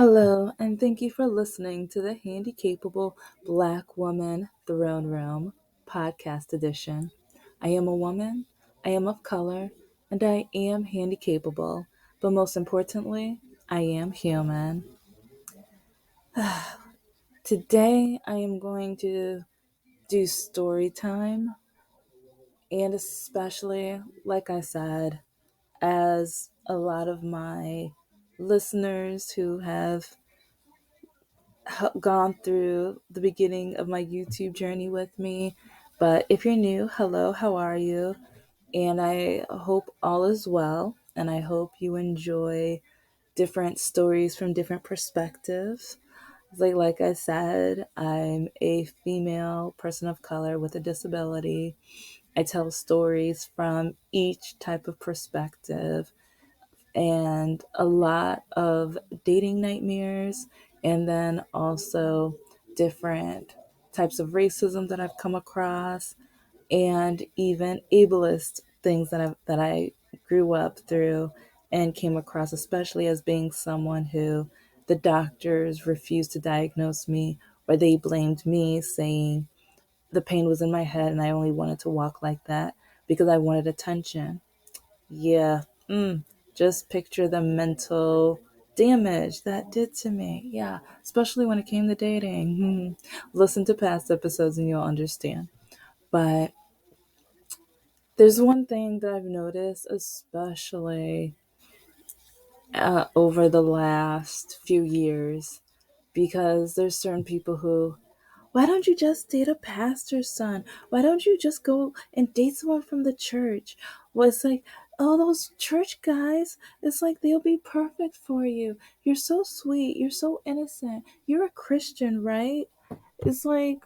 Hello, and thank you for listening to the Handy Capable Black Woman Throne Room podcast edition. I am a woman, I am of color, and I am handy capable, but most importantly, I am human. Today, I am going to do story time, and especially, like I said, as a lot of my listeners who have gone through the beginning of my YouTube journey with me. But if you're new, hello, how are you? And I hope all is well. And I hope you enjoy different stories from different perspectives. Like I said, I'm a female person of color with a disability. I tell stories from each type of perspective and a lot of dating nightmares, and then also different types of racism that I've come across, and even ableist things that I grew up through and came across, especially as being someone who the doctors refused to diagnose me, or they blamed me, saying the pain was in my head and I only wanted to walk like that because I wanted attention. Yeah. Just picture the mental damage that did to me. Yeah. Especially when it came to dating. Listen to past episodes and you'll understand. But there's one thing that I've noticed, especially over the last few years, because there's certain people who, why don't you just date a pastor's son? Why don't you just go and date someone from the church? Well, it's like, oh, those church guys, it's like they'll be perfect for you. You're so sweet. You're so innocent. You're a Christian, right? It's like,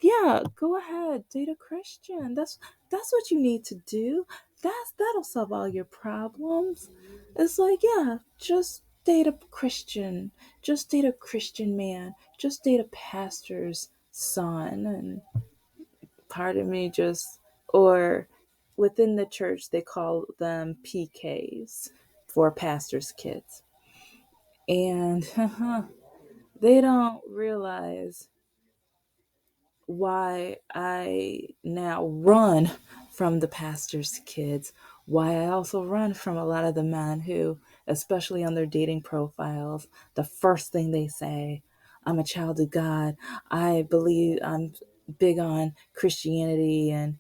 yeah, go ahead, date a Christian. That's what you need to do. That'll solve all your problems. It's like, yeah, just date a Christian. Just date a Christian man. Just date a pastor's son. And part of me just, or within the church, they call them PKs, for pastors' kids. And they don't realize why I now run from the pastor's kids, why I also run from a lot of the men who, especially on their dating profiles, the first thing they say, I'm a child of God. I believe I'm big on Christianity, and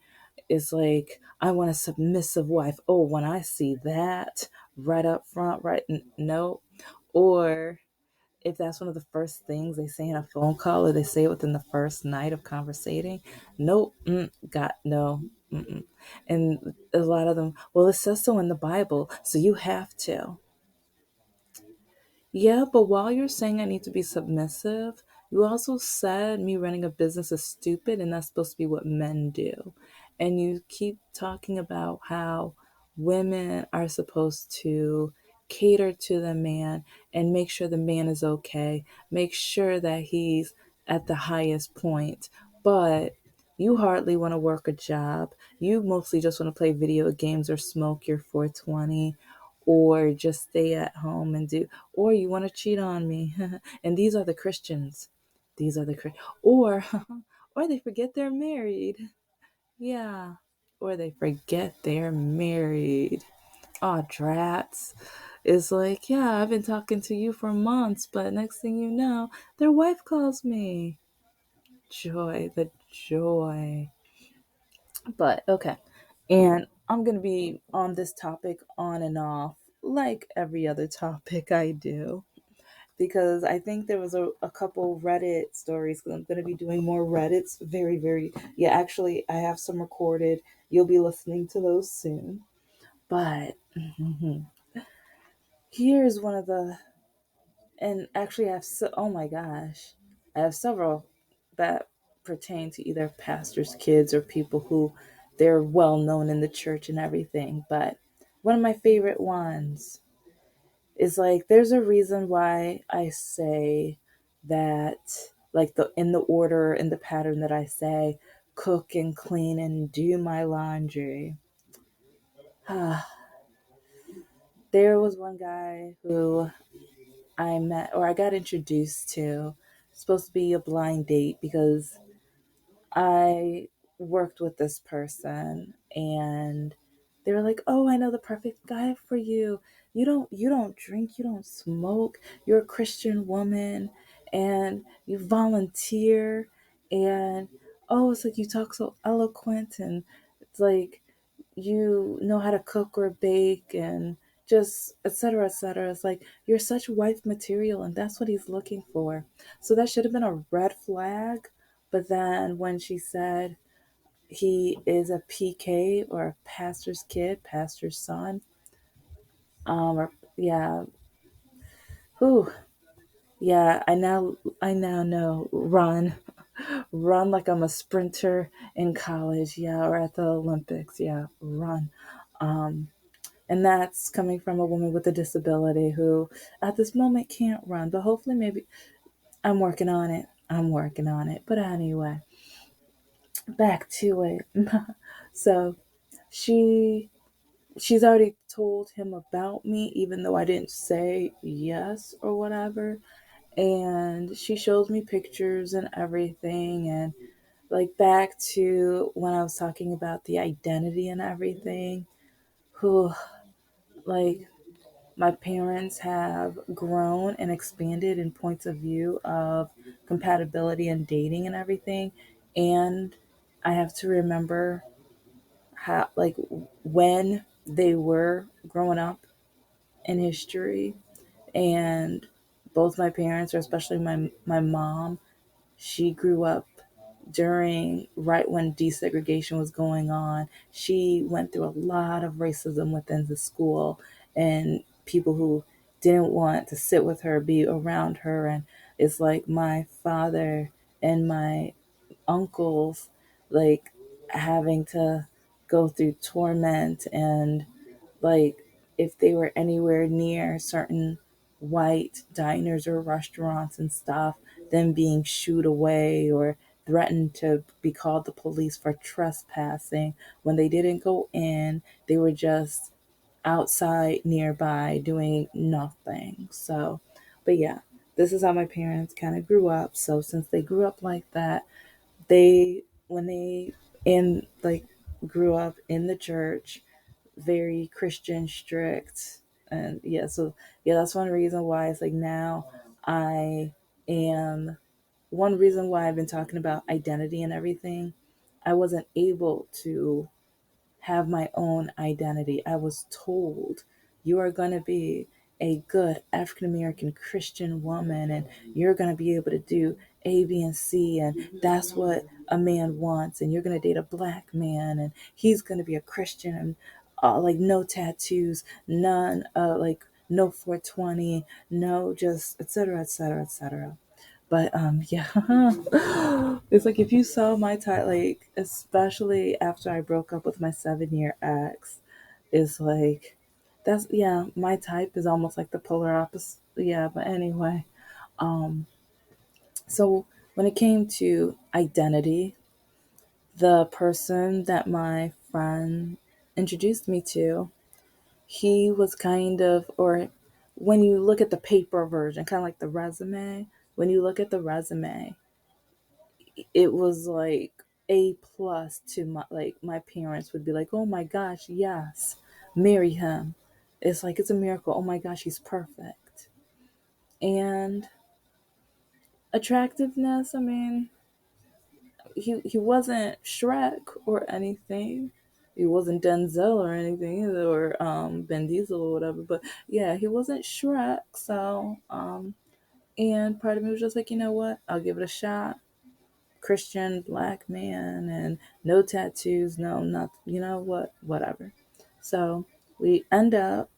it's like, I want a submissive wife. Oh, when I see that right up front, right? No. Or if that's one of the first things they say in a phone call, or they say it within the first night of conversating, nope, got no. Mm-mm. And a lot of them, well, it says so in the Bible, so you have to. Yeah, but while you're saying I need to be submissive, you also said me running a business is stupid and that's supposed to be what men do. And you keep talking about how women are supposed to cater to the man and make sure the man is okay, make sure that he's at the highest point. But you hardly want to work a job. You mostly just want to play video games or smoke your 420, or just stay at home and do, or you want to cheat on me. And these are the Christians. These are the or or they forget they're married. Yeah. Or they forget they're married. Oh, drats. It's like, yeah, I've been talking to you for months, but next thing you know, their wife calls me. Joy, the joy. But okay. And I'm going to be on this topic on and off like every other topic I do, because I think there was a couple Reddit stories, because I'm going to be doing more Reddits very, very. Yeah, actually, I have some recorded. You'll be listening to those soon. But here's one of the, and actually, I have, oh my gosh, I have several that pertain to either pastors' kids or people who they're well known in the church and everything. But one of my favorite ones is like, there's a reason why I say that, like, the in the order, in the pattern that I say, cook and clean and do my laundry. There was one guy who I met or I got introduced to. Supposed to be a blind date because I worked with this person and they were like, "Oh, I know the perfect guy for you. You don't drink, you don't smoke. You're a Christian woman and you volunteer and oh, it's like you talk so eloquent and it's like you know how to cook or bake and just etc etc. It's like you're such wife material and that's what he's looking for." So that should have been a red flag, but then when she said he is a PK or a pastor's kid, pastor's son, or yeah, whew, yeah, I now know run, run like I'm a sprinter in college, yeah, or at the Olympics, yeah, run. Um, and that's coming from a woman with a disability who at this moment can't run, but hopefully maybe I'm working on it. I'm working on it. But anyway, back to it. So she she's already told him about me even though I didn't say yes or whatever, and she shows me pictures and everything, and like back to when I was talking about the identity and everything, who like my parents have grown and expanded in points of view of compatibility and dating and everything, and I have to remember how like when they were growing up in history, and both my parents, or especially my mom, she grew up during right when desegregation was going on. She went through a lot of racism within the school and people who didn't want to sit with her, be around her. And it's like my father and my uncles, like having to go through torment and like if they were anywhere near certain white diners or restaurants and stuff, them being shooed away or threatened to be called the police for trespassing. When they didn't go in, they were just outside nearby doing nothing. So, but yeah, this is how my parents kind of grew up. So, since they grew up like that, when they in like grew up in the church, very Christian strict. And yeah, so yeah, that's one reason why it's like now I am one reason why I've been talking about identity and everything. I wasn't able to have my own identity. I was told you are going to be a good African American Christian woman and you're going to be able to do A, B, and C, and that's what a man wants. And you're going to date a black man and he's going to be a Christian and like no tattoos, none, like no 420, no just etc. etc. etc. But yeah, it's like if you saw my type, like especially after I broke up with my 7 year ex, it's like that's yeah, my type is almost like the polar opposite. Yeah, but anyway, um, so when it came to identity, the person that my friend introduced me to, he was kind of, or when you look at the paper version, kind of like the resume, when you look at the resume, it was like A plus to my like my parents would be like, oh my gosh, yes, marry him. It's like it's a miracle. Oh my gosh, he's perfect. And attractiveness, I mean, he wasn't Shrek or anything. He wasn't Denzel or anything either, or Ben Diesel or whatever. But yeah, he wasn't Shrek. So and part of me was just like, you know what? I'll give it a shot. Christian black man and no tattoos, no, not, you know what, whatever. So we end up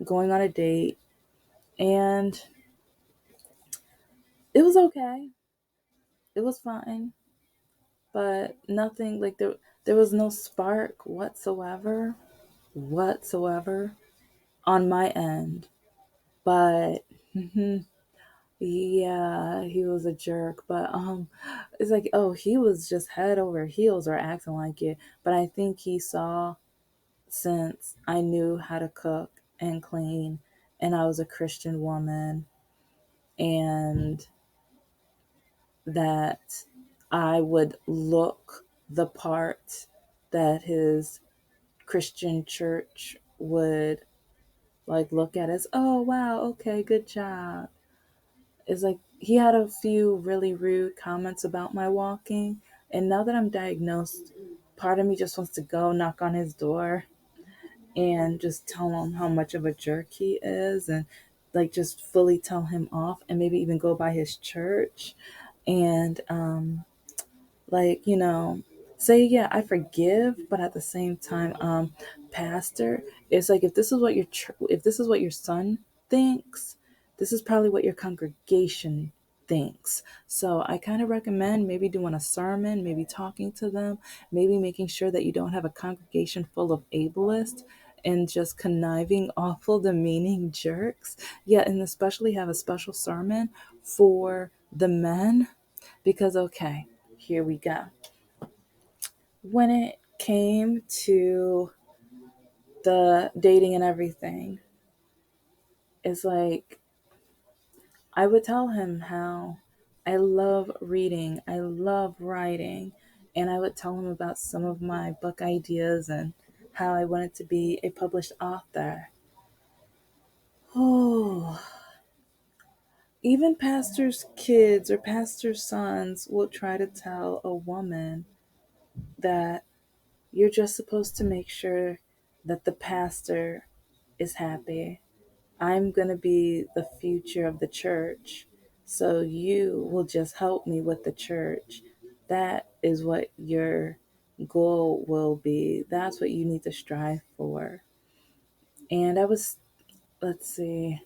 going on a date and it was okay. It was fine, but nothing like there was no spark whatsoever on my end. But yeah, he was a jerk, but it's like, oh, he was just head over heels or acting like it, but I think he saw, since I knew how to cook and clean and I was a Christian woman, and that I would look the part that his Christian church would like look at as, oh wow, okay, good job. It's like he had a few really rude comments about my walking, and now that I'm diagnosed, part of me just wants to go knock on his door and just tell him how much of a jerk he is, and like just fully tell him off, and maybe even go by his church and like, say, yeah, I forgive, but at the same time, pastor, it's like, if this is what your son thinks, this is probably what your congregation thinks. So I kind of recommend maybe doing a sermon, maybe talking to them, maybe making sure that you don't have a congregation full of ableists and just conniving, awful, demeaning jerks. Yeah, and especially have a special sermon for the men, because, okay, here we go. When it came to the dating and everything, it's like I would tell him how I love reading, I love writing, and I would tell him about some of my book ideas and how I wanted to be a published author. Oh, even pastors' kids or pastors' sons will try to tell a woman that you're just supposed to make sure that the pastor is happy. I'm going to be the future of the church. So you will just help me with the church. That is what your goal will be. That's what you need to strive for. And let's see,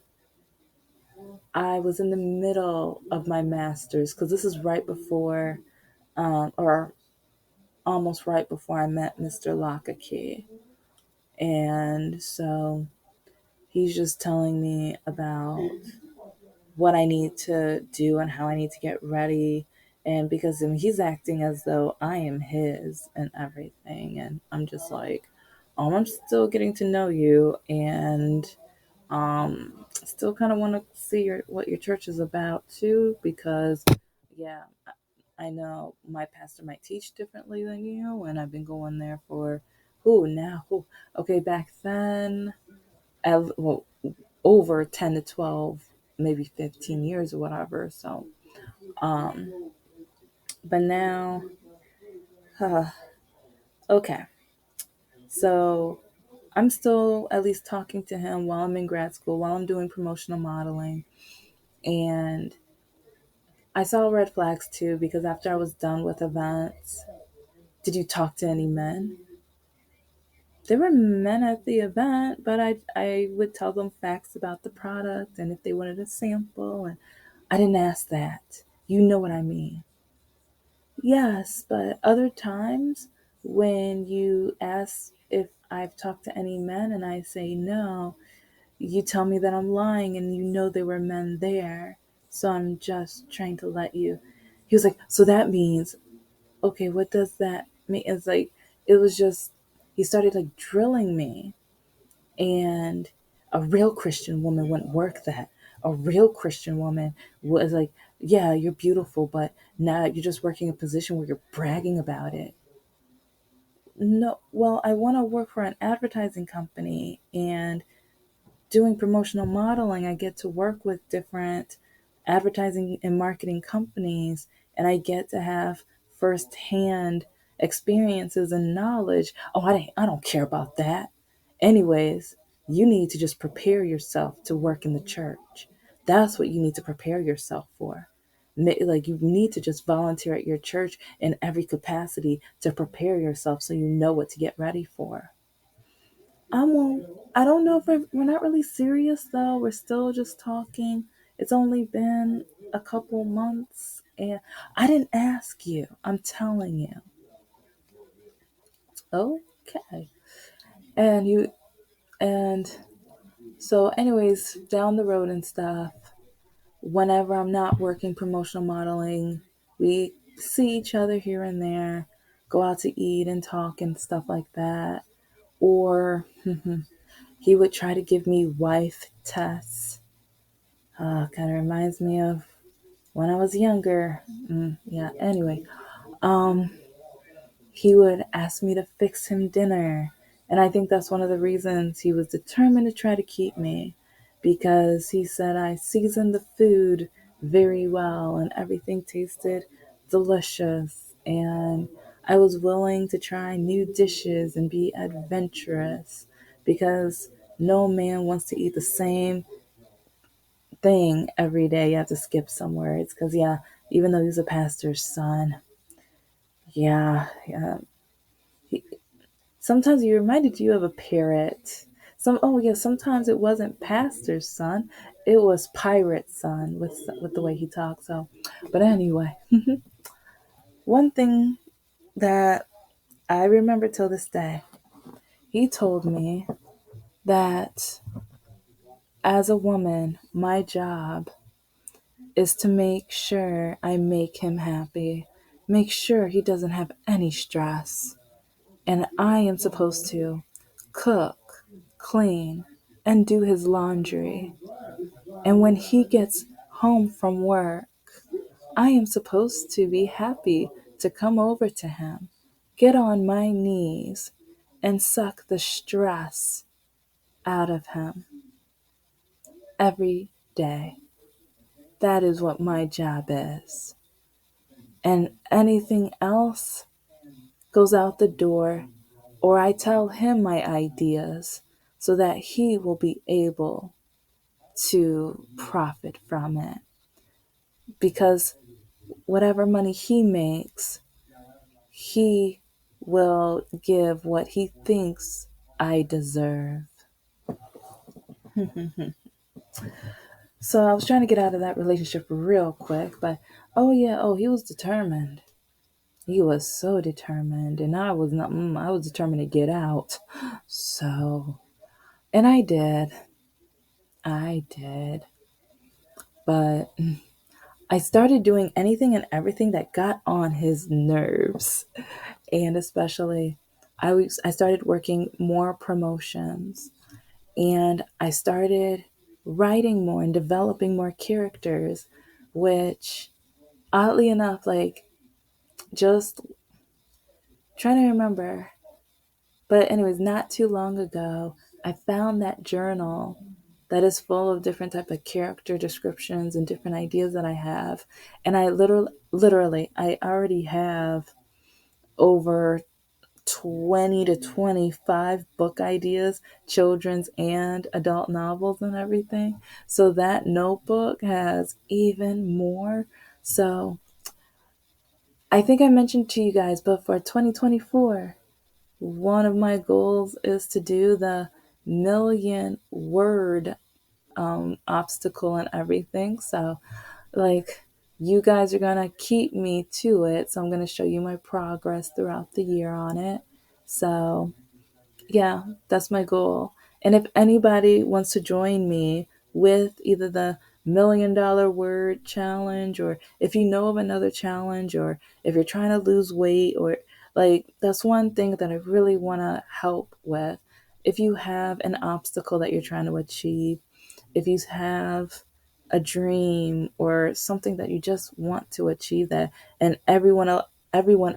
I was in the middle of my master's because this is right before, or almost right before I met Mr. Lakaki. And so he's just telling me about what I need to do and how I need to get ready. And because he's acting as though I am his and everything. And I'm just like, I'm still getting to know you, and still kind of want to see what your church is about too, because yeah, I know my pastor might teach differently than you, and I've been going there for okay, back then, well, over 10 to 12, maybe 15 years or whatever. So, but now, uh, okay. So I'm still at least talking to him while I'm in grad school, while I'm doing promotional modeling. And I saw red flags too, because after I was done with events, did you talk to any men? There were men at the event, but I would tell them facts about the product and if they wanted a sample. And I didn't ask that. You know what I mean. Yes, but other times when you ask if I've talked to any men and I say no, you tell me that I'm lying and you know there were men there. So I'm just trying to let you. He was like, so that means, okay, what does that mean? It's like, it was just, he started like drilling me. And a real Christian woman wouldn't work that. A real Christian woman was like, yeah, you're beautiful, but now you're just working a position where you're bragging about it. No, well, I want to work for an advertising company, and doing promotional modeling, I get to work with different advertising and marketing companies, and I get to have firsthand experiences and knowledge. Oh, I don't care about that. Anyways, you need to just prepare yourself to work in the church. That's what you need to prepare yourself for. Like, you need to just volunteer at your church in every capacity to prepare yourself so you know what to get ready for. I'm I don't know if we're not really serious though. We're still just talking. It's only been a couple months, and I didn't ask you. I'm telling you. Okay. And you and so anyways, down the road and stuff, whenever I'm not working promotional modeling, we see each other here and there, go out to eat and talk and stuff like that. Or he would try to give me wife tests. Kind of reminds me of when I was younger. Yeah, anyway, um, he would ask me to fix him dinner. And I think that's one of the reasons he was determined to try to keep me, because he said I seasoned the food very well and everything tasted delicious. And I was willing to try new dishes and be adventurous, because no man wants to eat the same thing every day. You have to skip some words because, yeah, even though he's a pastor's son, yeah, he, sometimes he reminded you of a parrot. Oh yeah, sometimes it wasn't pastor's son, it was pirate's son with the way he talks. So, but anyway, one thing that I remember till this day, he told me that as a woman, my job is to make sure I make him happy, make sure he doesn't have any stress, and I am supposed to cook, clean, and do his laundry. And when he gets home from work, I am supposed to be happy to come over to him, get on my knees, and suck the stress out of him every day. That is what my job is. And anything else goes out the door, or I tell him my ideas so that he will be able to profit from it. Because whatever money he makes, he will give what he thinks I deserve. So I was trying to get out of that relationship real quick, but oh yeah, he was determined. He was so determined, and I was not. I was determined to get out. So, and I did. I did. But I started doing anything and everything that got on his nerves. And especially, I started working more promotions, and I started writing more and developing more characters, which oddly enough, like, just trying to remember, but anyways, not too long ago, I found that journal that is full of different type of character descriptions and different ideas that I have. And I literally, I already have over 20 to 25 book ideas, children's and adult novels and everything. So that notebook has even more. So I think I mentioned to you guys, but for 2024, one of my goals is to do the million word obstacle and everything. So, like, you guys are gonna keep me to it. So I'm gonna show you my progress throughout the year on it. So yeah, that's my goal. And if anybody wants to join me with either the $1 million word challenge, or if you know of another challenge, or if you're trying to lose weight, or like, that's one thing that I really want to help with. If you have an obstacle that you're trying to achieve, if you have a dream or something that you just want to achieve that, and everyone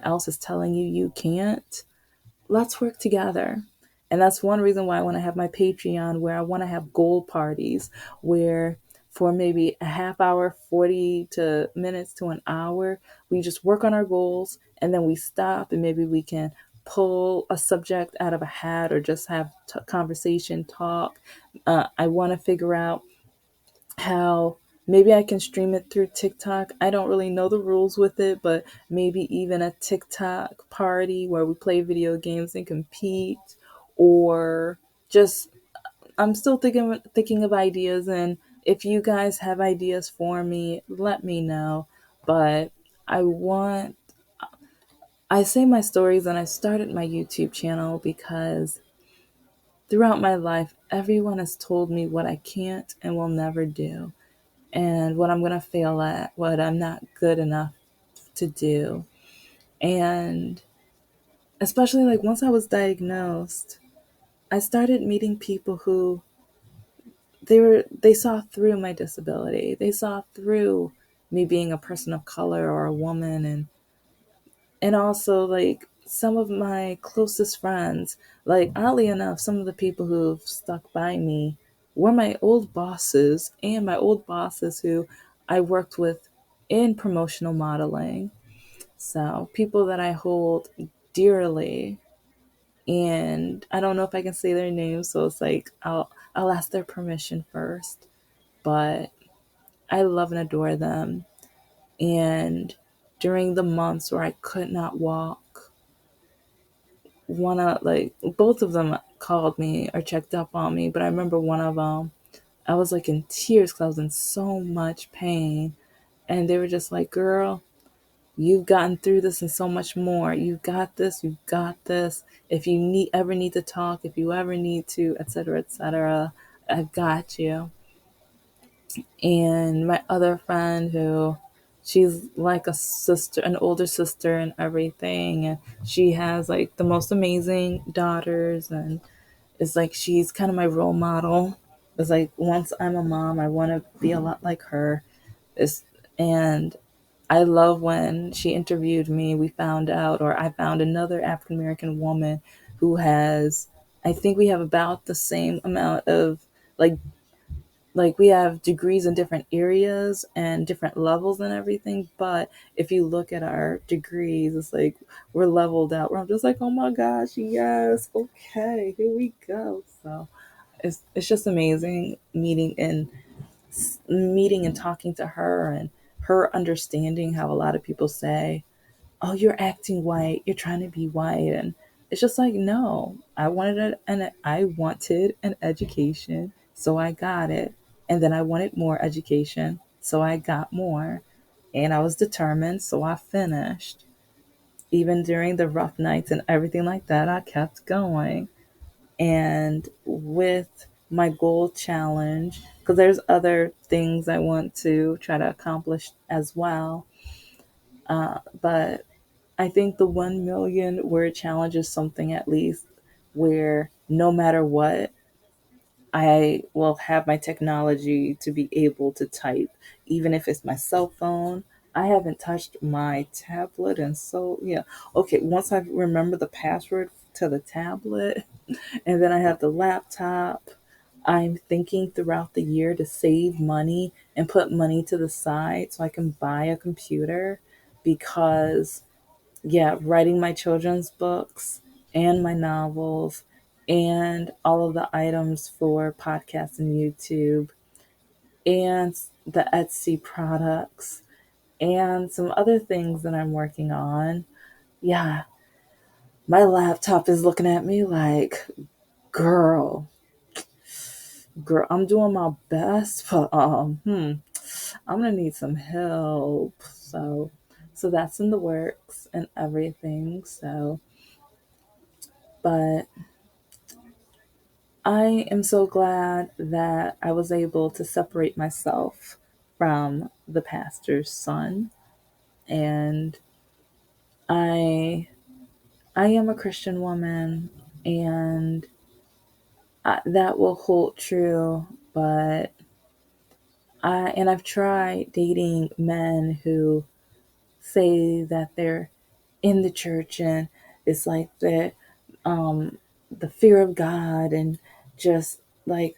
else is telling you you can't, let's work together. And that's one reason why I want to have my Patreon, where I want to have goal parties, where for maybe a half hour, 40 to minutes to an hour, we just work on our goals, and then we stop, and maybe we can pull a subject out of a hat or just have conversation talk. I want to figure out how maybe I can stream it through TikTok. I don't really know the rules with it, but maybe even a TikTok party where we play video games and compete, or just, I'm still thinking of ideas, and if you guys have ideas for me, let me know. But I want I say my stories, and I started my YouTube channel because throughout my life everyone has told me what I can't and will never do, and what I'm going to fail at, what I'm not good enough to do. And especially, like, once I was diagnosed, I started meeting people who they saw through my disability. They saw through me being a person of color or a woman, and also like some of my closest friends, like oddly enough, some of the people who've stuck by me were my old bosses, and my old bosses who I worked with in promotional modeling. So people that I hold dearly, and I don't know if I can say their names, so it's like I'll ask their permission first. But I love and adore them. And during the months where I could not walk, one of like both of them called me or checked up on me, but I remember one of them, I was like in tears because I was in so much pain, and they were just like, "Girl, you've gotten through this and so much more. You got this. You got this. If you need to talk, if you ever need to, etc., I've got you." And my other friend who she's like a sister, an older sister and everything, and she has like the most amazing daughters, and it's like she's kind of my role model. It's like once I'm a mom, I want to be a lot like her. It's, and I love when she interviewed me, we found out, or I found another African American woman who has, I think we have about the same amount of like we have degrees in different areas and different levels and everything, but if you look at our degrees, it's like we're leveled out, where I'm just like, oh my gosh, yes, okay, here we go. So it's just amazing meeting and talking to her, and her understanding how a lot of people say, oh, you're acting white, you're trying to be white. And it's just like, no, I wanted an education, so I got it. And then I wanted more education, so I got more. And I was determined, so I finished. Even during the rough nights and everything like that, I kept going. And with my goal challenge, because there's other things I want to try to accomplish as well. But I think the 1 million word challenge is something at least where no matter what, I will have my technology to be able to type, even if it's my cell phone. I haven't touched my tablet, and so yeah. Okay, once I remember the password to the tablet, and then I have the laptop. I'm thinking throughout the year to save money and put money to the side so I can buy a computer, because yeah, writing my children's books and my novels and all of the items for podcasts and YouTube and the Etsy products and some other things that I'm working on. Yeah, my laptop is looking at me like, girl, girl, I'm doing my best, but I'm gonna need some help. So that's in the works and everything. So, but I am so glad that I was able to separate myself from the pastor's son, and I I am a Christian woman, and that will hold true. But I've tried dating men who say that they're in the church, and it's like the fear of God, and just like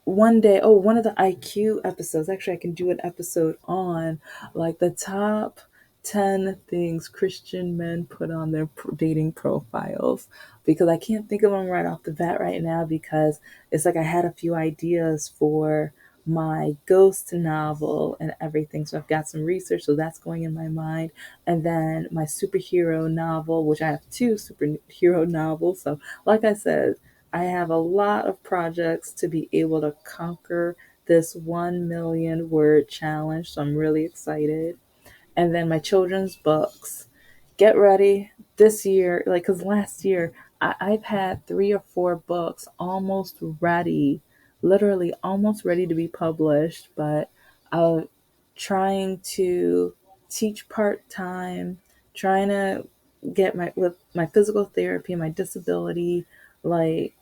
one day, oh, one of the IQ episodes, actually I can do an episode on like the top 10 things Christian men put on their dating profiles, because I can't think of them right off the bat right now, because it's like I had a few ideas for my ghost novel and everything, so I've got some research, so that's going in my mind. And then my superhero novel, which I have two superhero novels, so like I said, I have a lot of projects to be able to conquer this 1 million word challenge. So I'm really excited. And then my children's books. Get ready this year, like, because last year I've had 3 or 4 books almost ready, literally almost ready to be published, but I'm trying to teach part time, trying to get with my physical therapy, my disability, like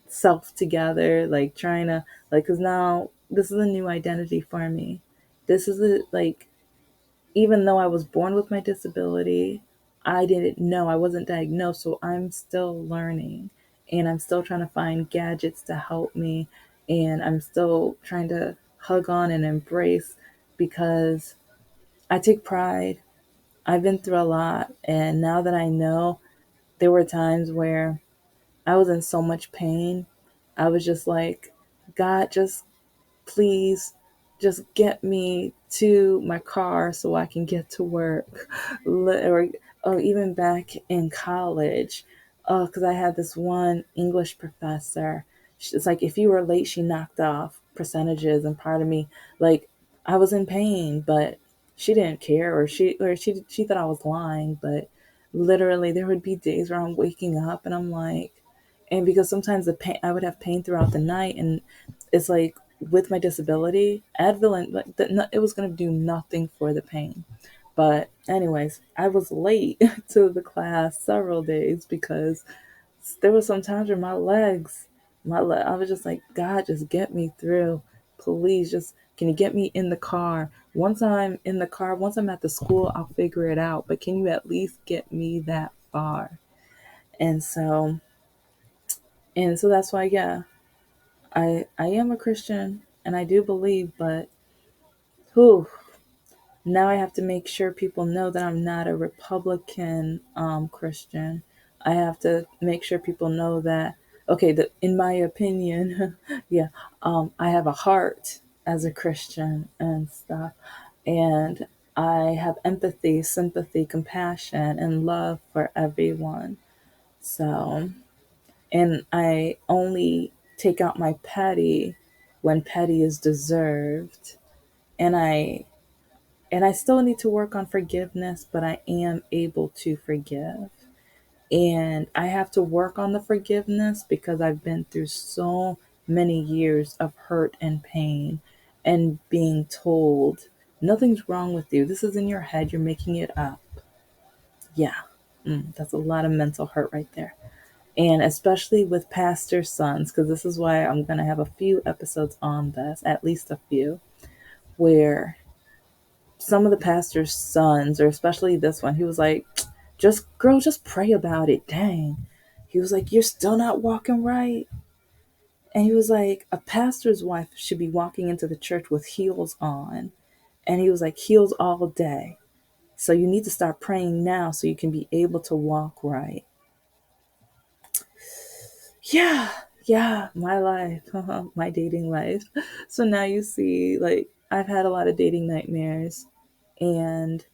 self together, like trying to, like, because now this is a new identity for me. This is a, like, even though I was born with my disability, I didn't know, I wasn't diagnosed, so I'm still learning and I'm still trying to find gadgets to help me, and I'm still trying to hug on and embrace because I take pride. I've been through a lot, and now that I know, there were times where I was in so much pain. I was just like, God, just please just get me to my car so I can get to work. Or even back in college, because I had this one English professor. It's like if you were late, she knocked off percentages, and part of me, like, I was in pain, but she didn't care, or she thought I was lying, but literally there would be days where I'm waking up and I'm like, and because sometimes the pain, I would have pain throughout the night, and it's like with my disability, Advil, and like it was gonna do nothing for the pain. But anyways, I was late to the class several days because there was some times where I was just like, God, just get me through, please. Just can you get me in the car? Once I'm in the car, once I'm at the school, I'll figure it out. But can you at least get me that far? And so, and so that's why, yeah, I am a Christian and I do believe, but whew, now I have to make sure people know that I'm not a Republican Christian. I have to make sure people know that, okay, that in my opinion, yeah, I have a heart as a Christian and stuff. And I have empathy, sympathy, compassion, and love for everyone. So, and I only take out my petty when petty is deserved. And I still need to work on forgiveness, but I am able to forgive. And I have to work on the forgiveness because I've been through so many years of hurt and pain and being told nothing's wrong with you. This is in your head. You're making it up. Yeah, that's a lot of mental hurt right there. And especially with pastor sons, because this is why I'm going to have a few episodes on this, at least a few, where some of the pastor's sons, or especially this one, he was like, just girl, just pray about it. Dang. He was like, you're still not walking right. And he was like, a pastor's wife should be walking into the church with heels on. And he was like, heels all day. So you need to start praying now so you can be able to walk right. Yeah, yeah, my life, my dating life. So now you see, like, I've had a lot of dating nightmares. And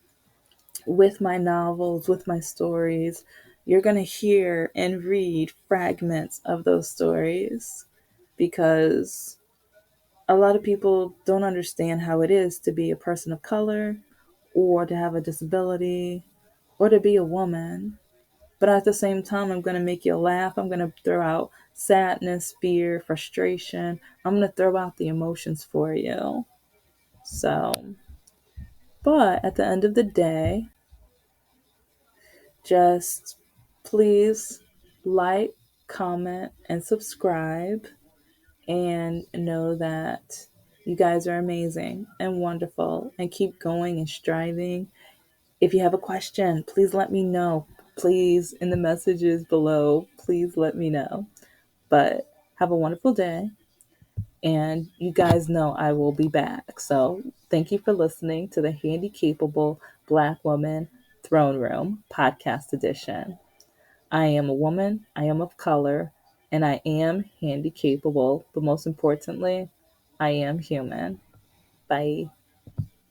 with my novels, with my stories, you're going to hear and read fragments of those stories because a lot of people don't understand how it is to be a person of color or to have a disability or to be a woman. But at the same time, I'm going to make you laugh. I'm going to throw out sadness, fear, frustration. I'm going to throw out the emotions for you. So, but at the end of the day, just please like, comment, and subscribe, and know that you guys are amazing and wonderful, and keep going and striving. If you have a question, please let me know. Please, in the messages below, please let me know. But have a wonderful day. And you guys know I will be back. So thank you for listening to the Handy Capable Black Woman Throne Room podcast edition. I am a woman, I am of color, and I am handy capable, but most importantly, I am human. Bye.